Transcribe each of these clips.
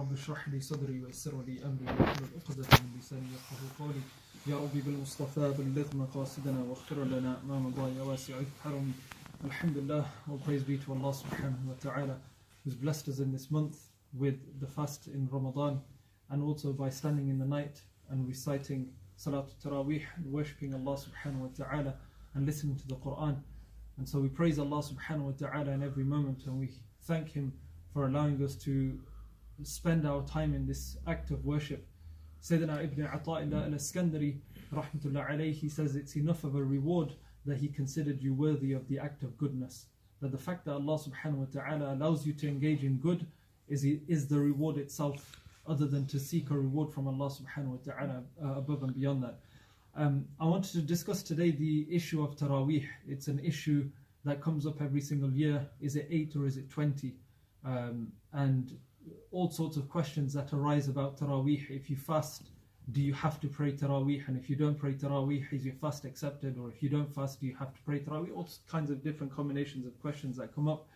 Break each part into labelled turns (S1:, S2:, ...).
S1: رب اشرح لي صدري ويسر لي أمري واحلل عقدة من لساني يفقهوا قولي يا ربي بالمصطفى بلغ مقاصدنا واغفر لنا ما مضى يا واسع الحرم. Alhamdulillah, all praise be to Allah subhanahu wa ta'ala, who's blessed us in this month with the fast in Ramadan, and also by standing in the night and reciting Salat Taraweeh and worshipping Allah subhanahu wa ta'ala and listening to the Quran. And so we praise Allah subhanahu wa ta'ala in every moment, and we thank Him for allowing us to spend our time in this act of worship. Sayyidina Ibn Ata'illah al-Iskandari rahmatullah alayhi, he says it's enough of a reward that He considered you worthy of the act of goodness. That the fact that Allah subhanahu wa ta'ala allows you to engage in good is the reward itself, other than to seek a reward from Allah subhanahu wa ta'ala above and beyond that. I wanted to discuss today the issue of Taraweeh. It's an issue that comes up every single year. Is it 8 or is it 20? And all sorts of questions that arise about Taraweeh. If you fast, do you have to pray Taraweeh? And if you don't pray Taraweeh, is your fast accepted? Or if you don't fast, do you have to pray Taraweeh? All kinds of different combinations of questions that come up.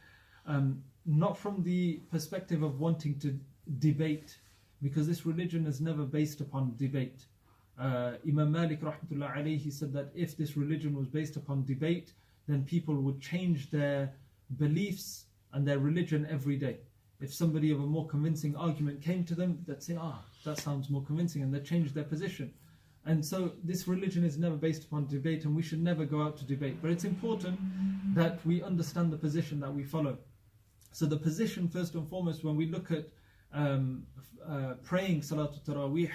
S1: Not from the perspective of wanting to debate, because this religion is never based upon debate. Imam Malik rahmatullah alayhi said that if this religion was based upon debate, then people would change their beliefs and their religion every day. If somebody of a more convincing argument came to them, they'd say, that sounds more convincing, and they'd change their position. And so this religion is never based upon debate, and we should never go out to debate. But it's important that we understand the position that we follow. So the position, first and foremost, when we look at praying Salatul Taraweeh,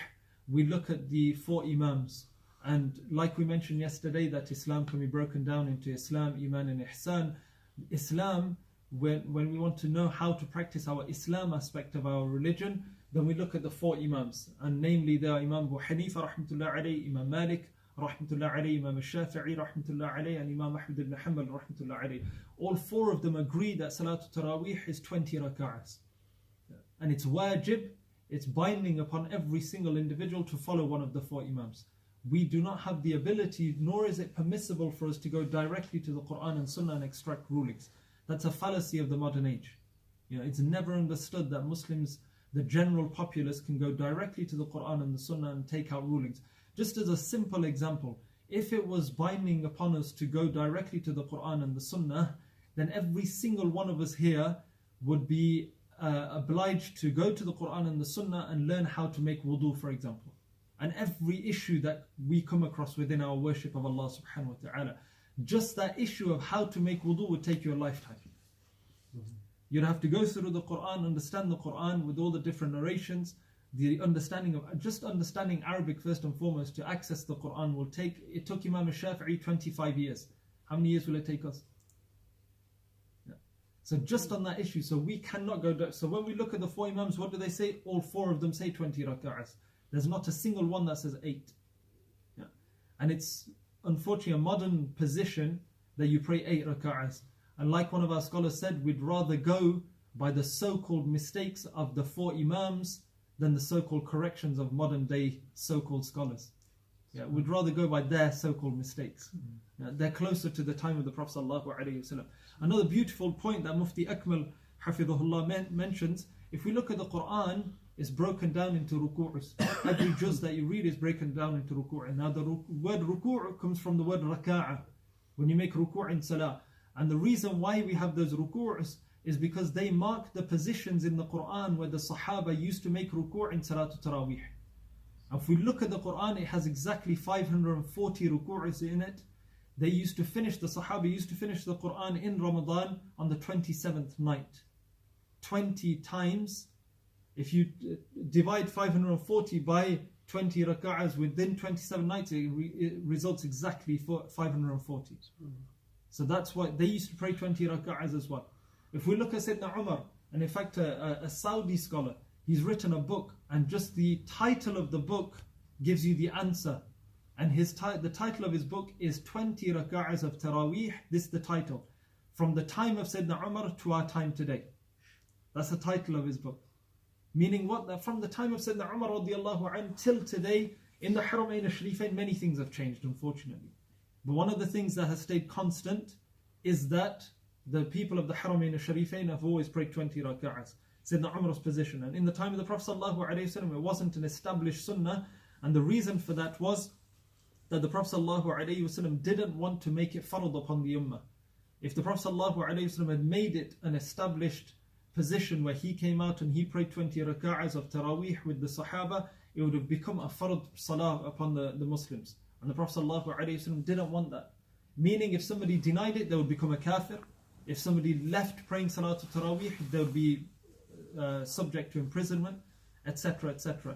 S1: we look at the 4 Imams. And like we mentioned yesterday, that Islam can be broken down into Islam, Iman and Ihsan. Islam, when we want to know how to practice our Islam aspect of our religion, then we look at the 4 Imams. And namely, there are Imam Abu Hanifa rahmatullah alayhi, Imam Malik rahmatullah alayhi, Imam Shafi'i rahmatullah alayhi, and Imam Ahmad ibn Hanbal rahmatullah alayhi. All 4 of them agree that Salatul Taraweeh is 20 rak'ahs. And it's wajib, it's binding upon every single individual to follow one of the 4 Imams. We do not have the ability, nor is it permissible for us to go directly to the Quran and Sunnah and extract rulings. That's a fallacy of the modern age. It's never understood that Muslims, the general populace, can go directly to the Quran and the Sunnah and take out rulings. Just as a simple example, if it was binding upon us to go directly to the Quran and the Sunnah, then every single one of us here would be obliged to go to the Quran and the Sunnah and learn how to make wudu, for example. And every issue that we come across within our worship of Allah subhanahu wa ta'ala, just that issue of how to make wudu would take you a lifetime. You'd have to go through the Quran, understand the Quran with all the different narrations, the understanding of, just understanding Arabic first and foremost to access the Quran it took Imam Shafi'i 25 years. How many years will it take us? So just on that issue, so we cannot go. So when we look at the 4 Imams, what do they say? All 4 of them say 20 rak'ahs. There's not a single one that says 8. And it's unfortunately a modern position that you pray 8 rak'ahs. And like one of our scholars said, we'd rather go by the so-called mistakes of the 4 Imams than the so-called corrections of modern day so-called scholars. We'd rather go by their so-called mistakes. They're closer to the time of the Prophet ﷺ. Another beautiful point that Mufti Akmal Hafidhullah mentions, if we look at the Quran, it's broken down into ruku'us. Every juz that you read is broken down into ruku'. Now the word ruku' comes from the word raka'a, when you make ruku' in salah. And the reason why we have those ruku'us is because they mark the positions in the Quran where the Sahaba used to make ruku' in Salatul Taraweeh. If we look at the Quran, it has exactly 540 ruku'us in it. The Sahaba used to finish the Quran in Ramadan on the 27th night. 20 times, if you divide 540 by 20 rak'ahs within 27 nights, it results exactly for 540. So that's why they used to pray 20 rak'ahs as well. If we look at Sayyidina Umar, and in fact a Saudi scholar, he's written a book, and just the title of the book gives you the answer. And the title of his book is 20 rak'ahs of Taraweeh. This is the title. From the time of Sayyidina Umar to our time today. That's the title of his book. Meaning what? That from the time of Sayyidina Umar radiallahu anhu till today, in the Haramain al-Sharifain, many things have changed, unfortunately. But one of the things that has stayed constant is that the people of the Haramain al-Sharifain have always prayed 20 rak'ahs. Sayyidina Umar's position. And in the time of the Prophet ﷺ, it wasn't an established sunnah. And the reason for that was that the Prophet ﷺ didn't want to make it farad upon the ummah. If the Prophet ﷺ had made it an established position where he came out and he prayed 20 raka'ahs of Taraweeh with the Sahaba, it would have become a farad salah upon the Muslims. And the Prophet ﷺ didn't want that. Meaning if somebody denied it, they would become a kafir. If somebody left praying Salatul Taraweeh, they would be subject to imprisonment, etc. etc.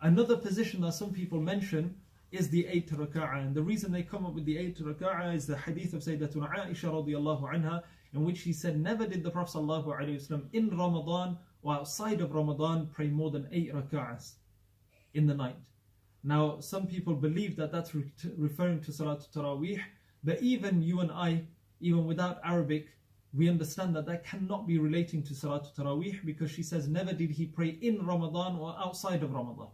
S1: Another position that some people mention is the 8 raka'ah. And the reason they come up with the 8 raka'ah is the hadith of Sayyidatuna Aisha radiallahu anha, in which he said, never did the Prophet ﷺ in Ramadan or outside of Ramadan pray more than 8 raka'ahs in the night. Now, some people believe that that's referring to Salatul Taraweeh, but even you and I, even without Arabic, we understand that that cannot be relating to Salatul Taraweeh, because she says, never did he pray in Ramadan or outside of Ramadan.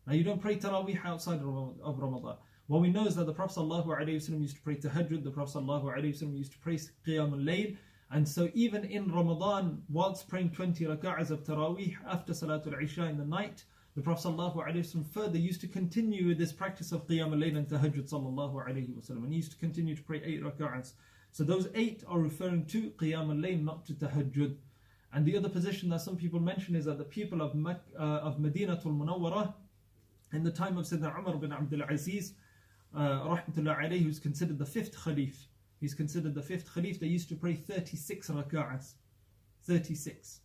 S1: Now, you don't pray Taraweeh outside of Ramadan. What we know is that the Prophet ﷺ used to pray Tahajjud, the Prophet ﷺ used to pray Qiyam al-Layl, and so even in Ramadan, whilst praying 20 raka'ahs of Taraweeh after Salatul Isha in the night, the Prophet ﷺ further used to continue with this practice of Qiyam al-Layl and Tahajjud and he used to continue to pray 8 raka'ahs. So those 8 are referring to Qiyam al-Layl, not to Tahajjud. And the other position that some people mention is that the people of Madinatul Munawwarah, in the time of Sayyidina Umar bin Abdul Aziz, rahmatullah alayhi, who's considered the 5th Khalif. He's considered the 5th Khalif. They used to pray 36 raka'ahs. 36.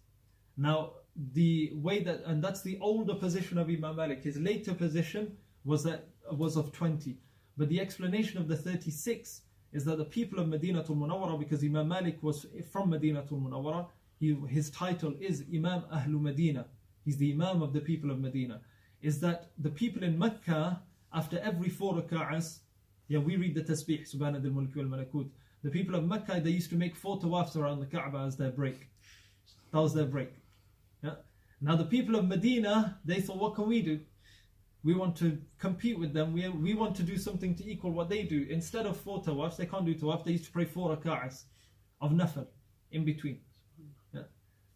S1: Now, the way that, and that's the older position of Imam Malik. His later position was of 20. But the explanation of the 36 is that the people of Madinatul Munawwarah, because Imam Malik was from Madinatul Munawwarah, his title is Imam Ahlu Medina. He's the Imam of the people of Medina. Is that the people in Mecca, after every 4 raka'ahs, we read the tasbih, Subhana dil Mulki wal Malakut. The people of Mecca, they used to make 4 tawafs around the Kaaba as their break. That was their break. Yeah? Now the people of Medina, they thought, what can we do? We want to compete with them. We want to do something to equal what they do. Instead of 4 tawafs, they can't do tawaf. They used to pray 4 raka'ahs of nafal in between. Yeah?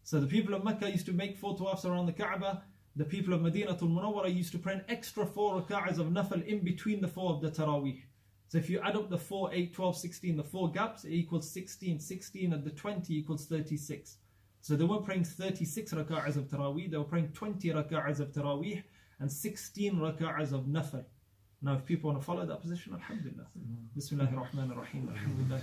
S1: So the people of Mecca used to make 4 tawafs around the Kaaba. The people of Madinatul Munawwarah used to pray an extra 4 raka'ahs of nafal in between the 4 of the Taraweeh. So if you add up the 4, 8, 12, 16, the 4 gaps, it equals 16. 16 and the 20 equals 36. So they weren't praying 36 raka'ahs of Taraweeh, they were praying 20 raka'ahs of Taraweeh and 16 raka'ahs of nafal. Now if people want to follow that position, alhamdulillah. Bismillahir Rahmanir Rahim. Alhamdulillah.